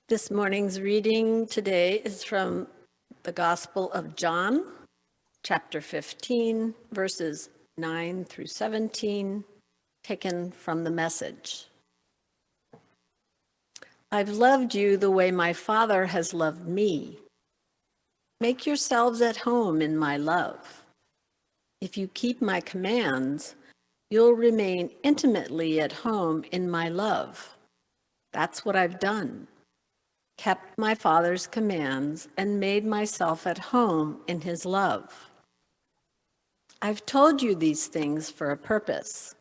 This morning's reading today is from the Gospel of John, chapter 15, verses 9 through 17, taken from the Message. I've loved you the way my Father has loved me. Make yourselves at home in my love. If you keep my commands, you'll remain intimately at home in my love. That's what I've done. Kept my Father's commands, and made myself at home in his love. I've told you these things for a purpose,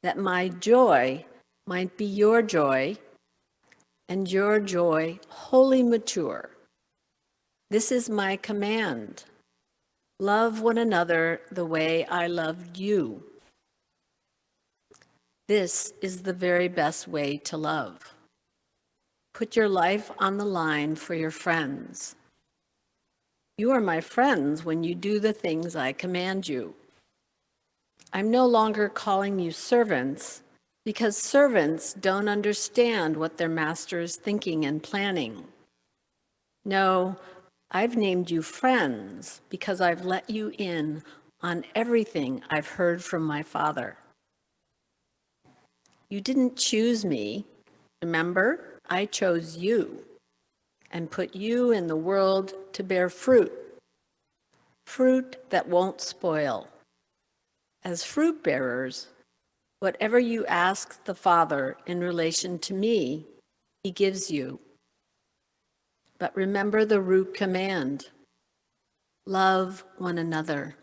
that my joy might be your joy, and your joy wholly mature. This is my command. Love one another the way I loved you. This is the very best way to love. Put your life on the line for your friends. You are my friends when you do the things I command you. I'm no longer calling you servants, because servants don't understand what their master is thinking and planning. No, I've named you friends because I've let you in on everything I've heard from my Father. You didn't choose me. Remember, I chose you and put you in the world to bear fruit, fruit that won't spoil. As fruit bearers, whatever you ask the Father in relation to me, he gives you. But remember the root command: love one another.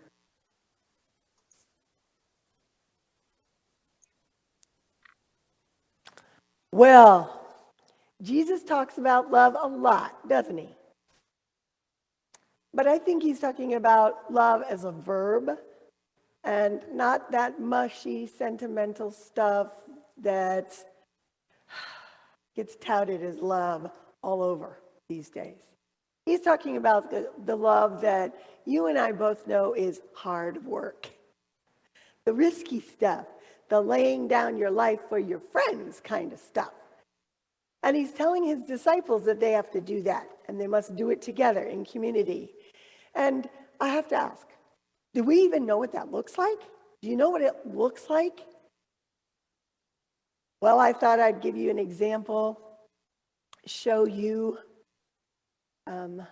Well, Jesus talks about love a lot, doesn't he? But I think he's talking about love as a verb and not that mushy, sentimental stuff that gets touted as love all over these days. He's talking about the love that you and I both know is hard work. The risky stuff, the laying down your life for your friends kind of stuff. And he's telling his disciples that they have to do that, and they must do it together in community. And I have to ask, do we even know what that looks like? Do you know what it looks like? Well, I thought I'd give you an example, show you an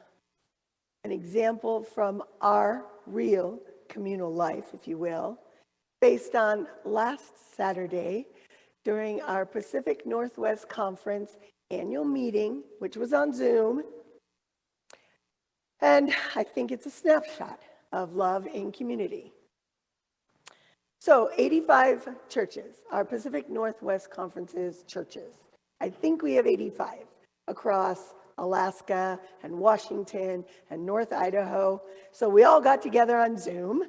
example from our real communal life, if you will, based on last Saturday during our Pacific Northwest Conference annual meeting, which was on Zoom. And I think it's a snapshot of love in community. So 85 churches, our Pacific Northwest Conference's churches. I think we have 85 across Alaska and Washington and North Idaho. So we all got together on Zoom.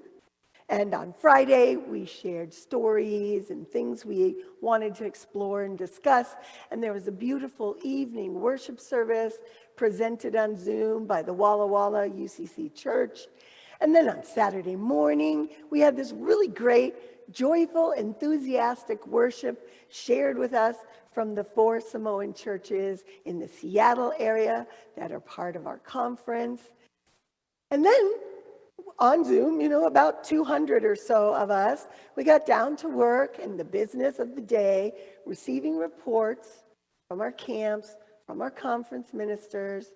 And on Friday, we shared stories and things we wanted to explore and discuss. And there was a beautiful evening worship service presented on Zoom by the Walla Walla UCC Church. And then on Saturday morning, we had this really great, joyful, enthusiastic worship shared with us from the 4 Samoan churches in the Seattle area that are part of our conference. And then on Zoom, about 200 or so of us, we got down to work in the business of the day, receiving reports from our camps, from our conference ministers,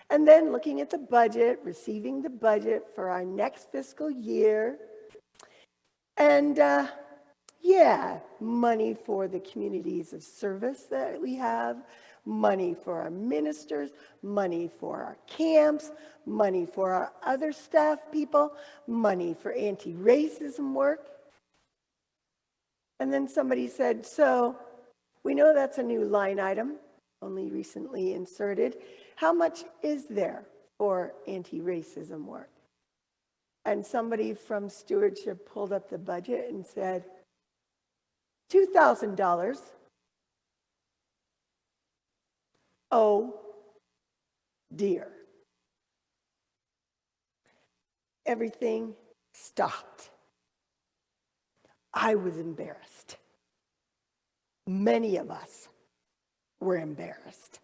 and then looking at the budget, receiving the budget for our next fiscal year. And money for the communities of service that we have, money for our ministers, money for our camps, money for our other staff people, money for anti-racism work. And then somebody said, so we know that's a new line item, only recently inserted. How much is there for anti-racism work? And somebody from stewardship pulled up the budget and said, $2,000. Oh, dear. Everything stopped. I was embarrassed. Many of us were embarrassed.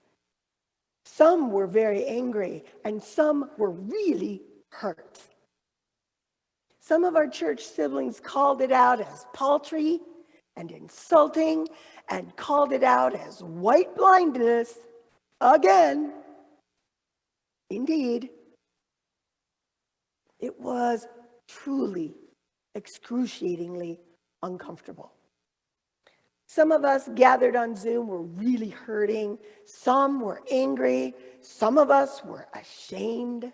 Some were very angry, and some were really hurt. Some of our church siblings called it out as paltry and insulting and called it out as white blindness again. Indeed, it was truly excruciatingly uncomfortable. Some of us gathered on Zoom were really hurting. Some were angry. Some of us were ashamed.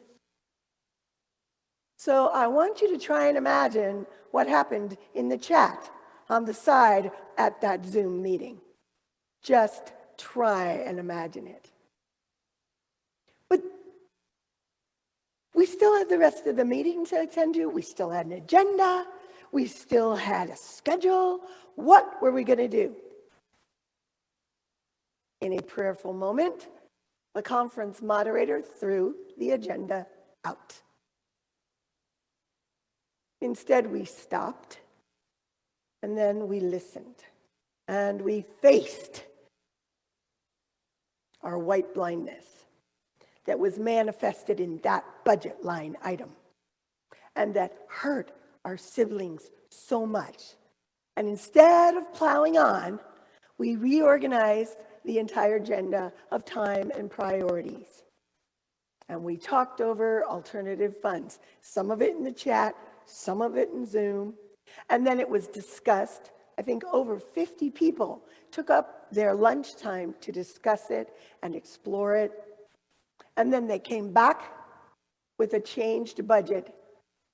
So I want you to try and imagine what happened in the chat on the side at that Zoom meeting. Just try and imagine it. But we still had the rest of the meeting to attend to. We still had an agenda. We still had a schedule. What were we going to do? In a prayerful moment, the conference moderator threw the agenda out. Instead, we stopped, and then we listened, and we faced our white blindness that was manifested in that budget line item, and that hurt our siblings so much. And instead of plowing on, we reorganized the entire agenda of time and priorities. And we talked over alternative funds, some of it in the chat, some of it in Zoom. And then it was discussed. I think over 50 people took up their lunchtime to discuss it and explore it. And then they came back with a changed budget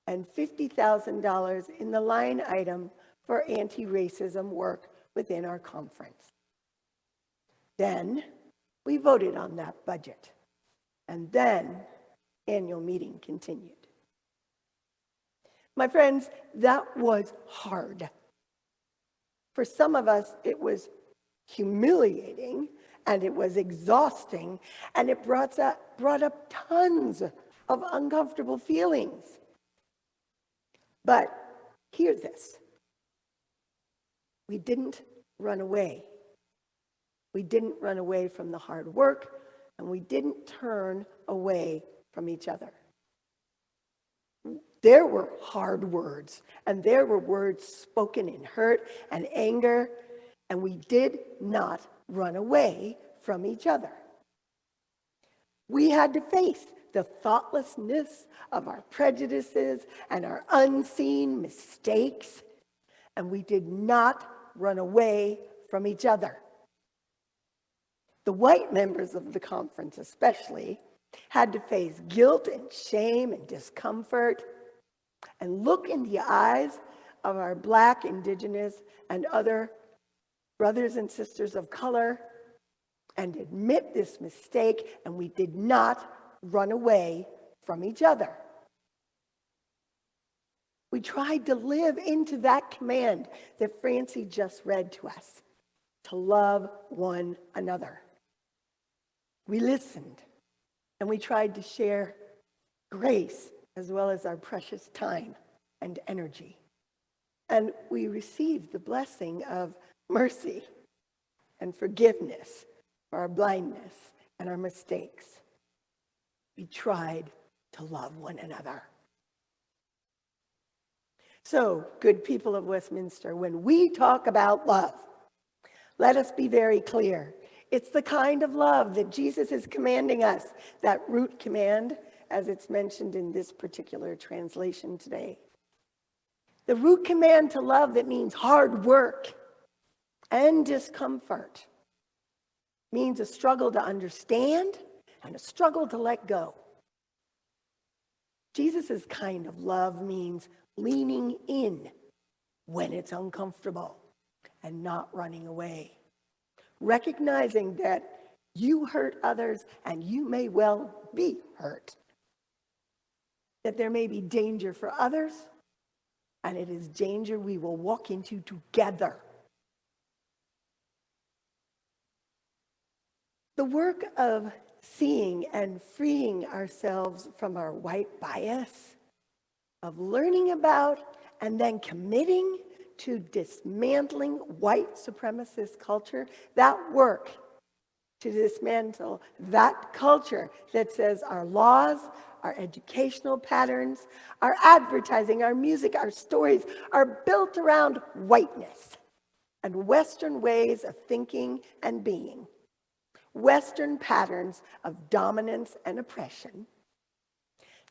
and $50,000 in the line item for anti-racism work within our conference. Then we voted on that budget. And then annual meeting continued. My friends, that was hard. For some of us, it was humiliating, and it was exhausting, and it brought up tons of uncomfortable feelings. But hear this. We didn't run away. We didn't run away from the hard work, and we didn't turn away from each other. There were hard words, and there were words spoken in hurt and anger, and we did not run away from each other. We had to face the thoughtlessness of our prejudices and our unseen mistakes, and we did not run away from each other. The white members of the conference especially had to face guilt and shame and discomfort and look in the eyes of our Black, Indigenous, and other brothers and sisters of color and admit this mistake, and we did not run away from each other. We tried to live into that command that Francie just read to us, to love one another. We listened, and we tried to share grace as well as our precious time and energy. And we received the blessing of mercy and forgiveness for our blindness and our mistakes. We tried to love one another. So, good people of Westminster, when we talk about love, let us be very clear. It's the kind of love that Jesus is commanding us, that root command, as it's mentioned in this particular translation today. The root command to love that means hard work and discomfort, means a struggle to understand and a struggle to let go. Jesus' kind of love means leaning in when it's uncomfortable and not running away. Recognizing that you hurt others and you may well be hurt. That there may be danger for others, and it is danger we will walk into together. The work of seeing and freeing ourselves from our white bias, of learning about and then committing to dismantling white supremacist culture, that work to dismantle that culture that says our laws, our educational patterns, our advertising, our music, our stories are built around whiteness and Western ways of thinking and being, Western patterns of dominance and oppression.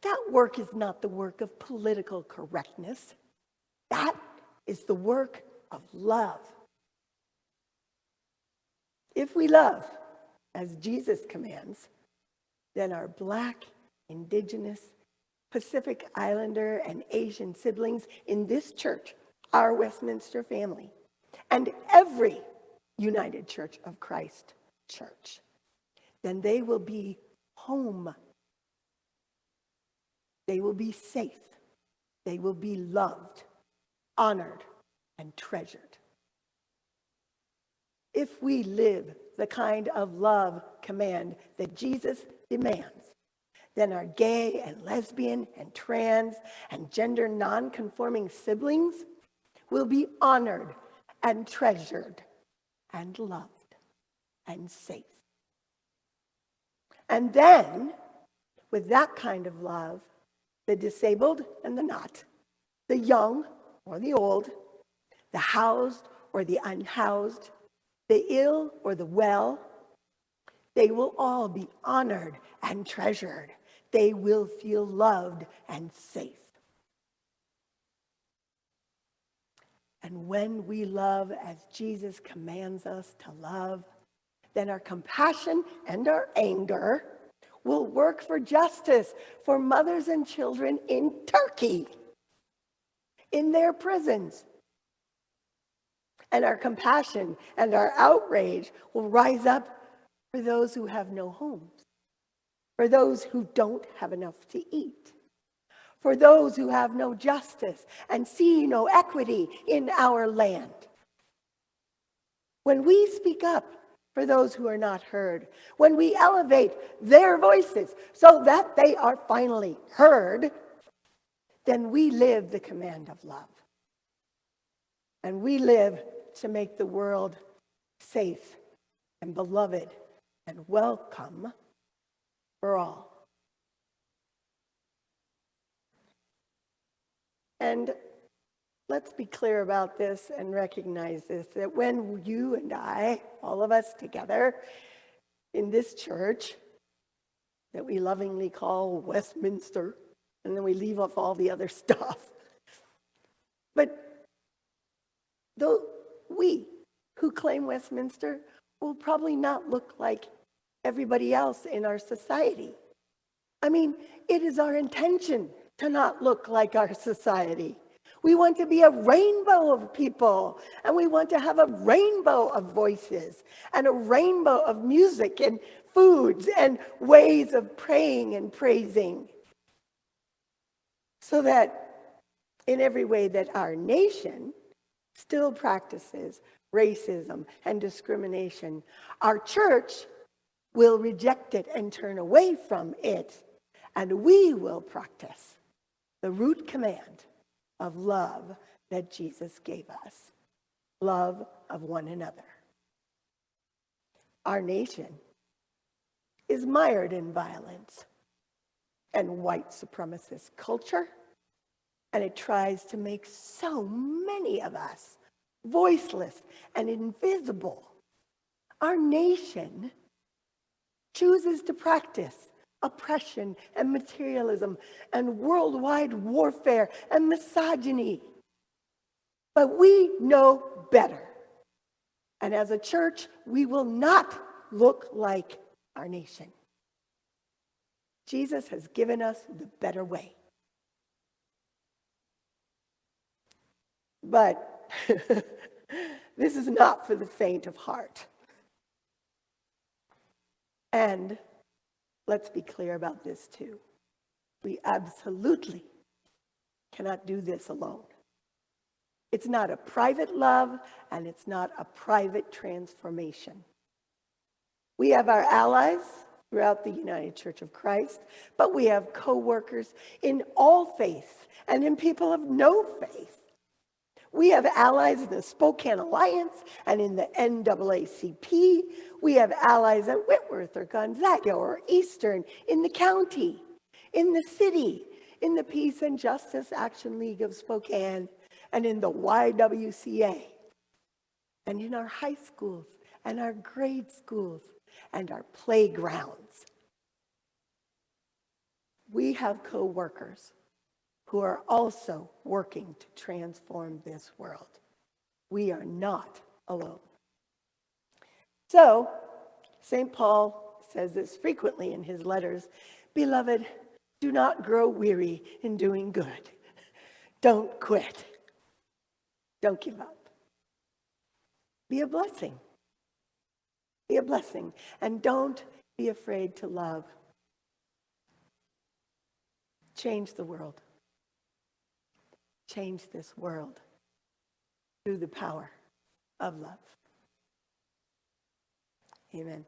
That work is not the work of political correctness. That is the work of love. If we love, as Jesus commands, then our Black, Indigenous, Pacific Islander, and Asian siblings in this church, our Westminster family, and every United Church of Christ church, then they will be home. They will be safe. They will be loved, honored, and treasured. If we live the kind of love command that Jesus demands, then our gay and lesbian and trans and gender non-conforming siblings will be honored and treasured and loved and safe. And then, with that kind of love, the disabled and the not, the young or the old, the housed or the unhoused, the ill or the well, they will all be honored and treasured. They will feel loved and safe. And when we love as Jesus commands us to love, then our compassion and our anger will work for justice for mothers and children in Turkey, in their prisons. And our compassion and our outrage will rise up for those who have no homes, for those who don't have enough to eat, for those who have no justice and see no equity in our land. When we speak up for those who are not heard, when we elevate their voices so that they are finally heard, then we live the command of love. And we live to make the world safe and beloved and welcome for all. And let's be clear about this and recognize this, that when you and I, all of us together in this church that we lovingly call Westminster, and then we leave off all the other stuff, but though we who claim Westminster will probably not look like everybody else in our society. I mean, it is our intention to not look like our society. We want to be a rainbow of people, and we want to have a rainbow of voices, and a rainbow of music and foods and ways of praying and praising. So that in every way that our nation still practices racism and discrimination, our church will reject it and turn away from it, and we will practice the root command of love that Jesus gave us, love of one another. Our nation is mired in violence and white supremacist culture, and it tries to make so many of us voiceless and invisible. Our nation chooses to practice oppression and materialism and worldwide warfare and misogyny. But we know better. And as a church, we will not look like our nation. Jesus has given us the better way. But this is not for the faint of heart. And let's be clear about this too. We absolutely cannot do this alone. It's not a private love, and it's not a private transformation. We have our allies throughout the United Church of Christ, but we have co-workers in all faiths and in people of no faith. We have allies in the Spokane Alliance and in the NAACP. We have allies at Whitworth or Gonzaga or Eastern, in the county, in the city, in the Peace and Justice Action League of Spokane, and in the YWCA, and in our high schools and our grade schools and our playgrounds. We have co-workers who are also working to transform this world. We are not alone. So, St. Paul says this frequently in his letters, "Beloved, do not grow weary in doing good. Don't quit. Don't give up. Be a blessing. Be a blessing. And don't be afraid to love. Change the world. Change this world through the power of love." Amen.